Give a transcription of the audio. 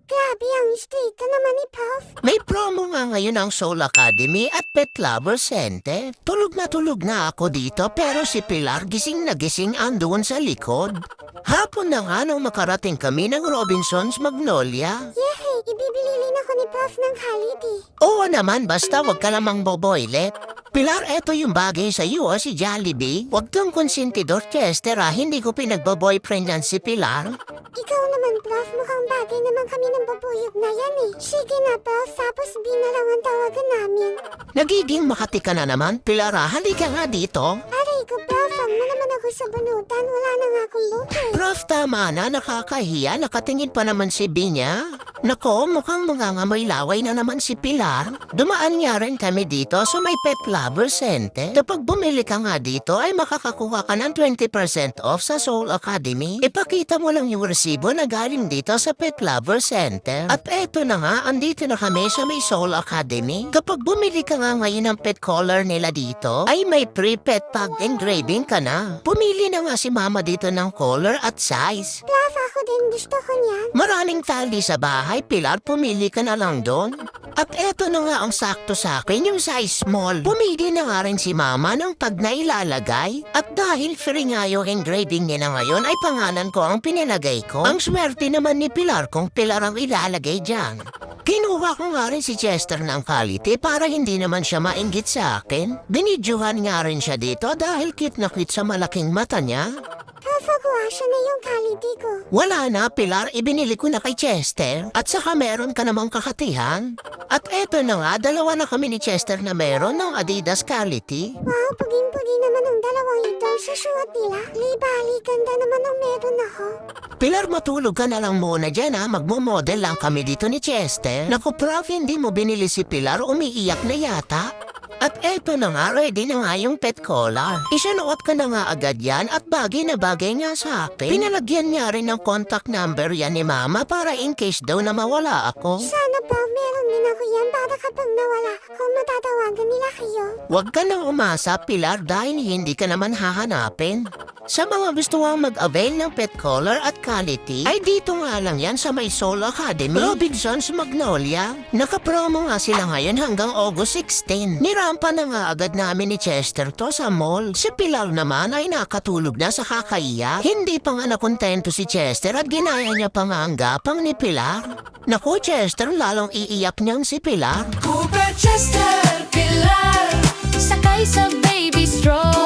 Grabe ang stricto naman ni Prof. May promo nga ngayon ang Soul Academy at Pet Lover Center. Tulog na ako dito pero si Pilar gising na gising andun sa likod. Hapon na nga nung makarating kami ng Robinson's Magnolia. Yehey, ibibililin ako ni Prof ng holiday. Oo naman, basta wag ka lamang boboylet. Pilar, eto yung bagay sa iyo, si Jollibee. Wag kang konsentidor, Chester, hindi ko pinagbo-boyfriend yan si Pilar. Ikaw naman, Prof. Mukhang bagay naman kami ng babuyog na yan eh. Sige na, Prof. Tapos B na lang ang tawagan namin. Nagiging makati ka na naman, Pilar, halika nga dito. Aray ko, Prof. Ang mo naman ako sa banutan. Wala na nga akong bukay. Prof, tama na, nakakahiya, nakatingin pa naman si Binya. Nako, mukhang mangangamoy laway na naman si Pilar. Dumaan nga rin kami dito sa may Pet Lover Center. Kapag bumili ka nga dito ay makakakuha ka ng 20% off sa Soul Academy. Ipakita mo lang yung resibo na galing dito sa Pet Lover Center. At eto na nga, andito na kami sa may Soul Academy. Kapag bumili ka nga ngayon ng pet collar nila dito, ay may pre-pet tag engraving ka na. Pumili na nga si Mama dito ng collar at size. Prof, ako din gusto ko niyan. Maraming tali sa bahay, Pilar, pumili ka na lang doon. At eto na nga ang sakto sa akin, yung size small. Pumili na nga rin si Mama ng tag na ilalagay. At dahil free nga yung engraving niya na ngayon, ay pangalan ko ang pinalagay ko. Ang swerte naman ni Pilar kung Pilar ang ilalagay dyan. Kinuha ko nga rin si Chester ng quality para hindi naman siya mainggit sa akin. Binidyohan nga rin siya dito dahil cute na cute sa malaking mata niya. Prof, siya na yung quality ko. Wala na, Pilar, ibinili ko na kay Chester. At saka meron ka namang kakatihan. At eto na nga, dalawa na kami ni Chester na meron ng Adidas quality. Wow, puging-pugi naman ang dalawang ito sa suot nila. Libali, ganda naman ang meron ako. Pilar, matulog ka na lang muna dyan ha. Magmo-model lang kami dito ni Chester. Naku, Prof, hindi mo binili si Pilar, umiiyak na yata. At eto na nga, ready na nga yung pet collar. Isinuot ka na nga agad yan at bagay na bagay nga sa akin. Pinalagyan niya rin ng contact number yan ni Mama para in case daw na mawala ako. Sana pa meron din ako yan para kapag nawala ako, matatawagan nila kayo. Huwag ka nang umasa, Pilar, dahil hindi ka naman hahanapin. Sa mga gusto nga mag-avail ng pet collar at quality, ay dito nga lang yan sa may Soul Academy, Robinson's Magnolia. Nakapromo nga sila ngayon hanggang August 16. Nirampa na nga agad namin ni Chester to sa mall. Si Pilar naman ay nakatulog na sa kakaiyak. Hindi pa nga nakontento si Chester at ginaya niya pa nga ang gapang ni Pilar. Naku, Chester, lalong iiyak niyang si Pilar. Cooper Chester Pilar, sakay sa baby stroll.